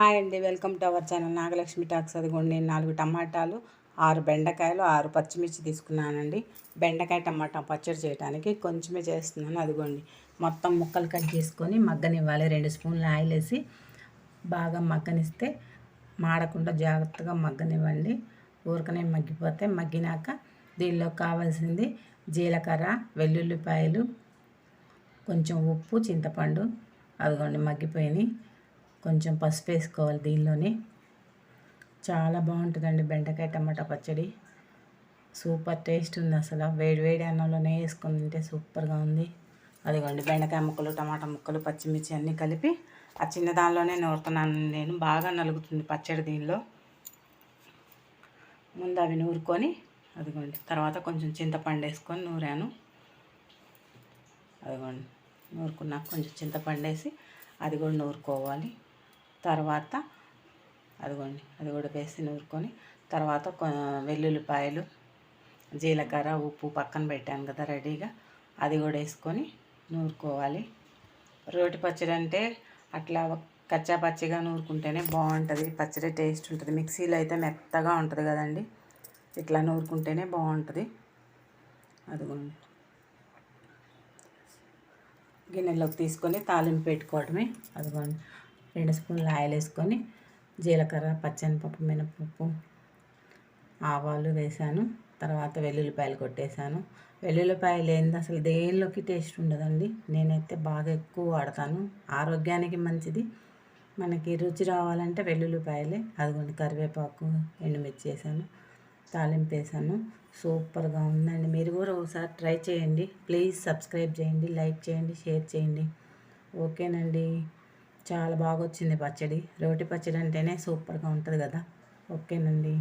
Hi అండి, welcome to our channel Nagalakshmi talks. అదిగోండి, నేను 4 టమాటాలు, 6 బెండకాయలు, 6 పచ్చిమిర్చి తీసుకున్నానండి. బెండకాయ టమాటా పచ్చడి చేయడానికి కొంచెమే చేస్తున్నాను. అదిగోండి, మొత్తం ముక్కలు కట్ చేసుకొని మగ్గనివ్వాలి. 2 స్పూన్ల ఆయిల్ వేసి బాగా మగ్గనిస్తే మాడకుండా జాగ్రత్తగా మగ్గనివ్వండి. ఊరకనే మగ్గిపోతే మగ్గినాక దీనిలో కావాల్సింది జీలకర్ర, వెల్లుల్లిపాయలు, కొంచెం ఉప్పు, చింతపండు. అదిగోండి మగ్గిపోయినాయి. కొంచెం పసుపు వేసుకోవాలి. దీనిలోనే చాలా బాగుంటుందండి బెండకాయ టమాటా పచ్చడి. సూపర్ టేస్ట్ ఉంది అసలు. వేడి వేడి అన్నంలోనే వేసుకొని తింటే సూపర్గా ఉంది. అదిగోండి, బెండకాయ ముక్కలు, టమాటా ముక్కలు, పచ్చిమిర్చి అన్నీ కలిపి ఆ చిన్న దానిలోనే నూరుతున్నాను నేను. బాగా నలుగుతుంది పచ్చడి దీనిలో. ముందు అవి నూరుకొని, అదిగోండి, తర్వాత కొంచెం చింతపండు వేసుకొని నూరాను. అదిగోండి, నూరుకున్నాక కొంచెం చింతపండు వేసి అది కూడా నూరుకోవాలి. తర్వాత అదిగోండి, అది కూడా వేసి నూరుకొని తర్వాత వెల్లుల్లిపాయలు, జీలకర్ర, ఉప్పు పక్కన పెట్టాను కదా రెడీగా, అది కూడా వేసుకొని నూరుకోవాలి. రోటి పచ్చడి అంటే అట్లా కచ్చా పచ్చిగా నూరుకుంటేనే బాగుంటుంది. పచ్చడి టేస్ట్ ఉంటుంది. మిక్సీలో అయితే మెత్తగా ఉంటుంది కదండి, ఇట్లా నూరుకుంటేనే బాగుంటుంది. అదిగోండి, గిన్నెలోకి తీసుకొని తాలింపు పెట్టుకోవడమే. అదిగోండి, 2 స్పూన్ల ఆయిల్ వేసుకొని జీలకర్ర, పచ్చనిపప్పు, మినపప్పు, ఆవాలు వేసాను. తర్వాత వెల్లుల్లిపాయలు కొట్టేశాను. వెల్లుల్లిపాయలు లేనిది అసలు దేనిలోకి టేస్ట్ ఉండదండి. నేనైతే బాగా ఎక్కువ వాడతాను. ఆరోగ్యానికి మంచిది. మనకి రుచి రావాలంటే వెల్లుల్లిపాయలే. అదిగోండి, కరివేపాకు, ఎండుమిర్చి వేసాను, తాలింపు వేసాను. సూపర్గా ఉందండి. మీరు కూడా ఒకసారి ట్రై చేయండి. ప్లీజ్ సబ్స్క్రైబ్ చేయండి, లైక్ చేయండి, షేర్ చేయండి. ఓకేనండి, చాలా బాగా వచ్చింది పచ్చడి. రోటి పచ్చడి అంటేనే సూపర్గా ఉంటుంది కదా. ఓకేనండి.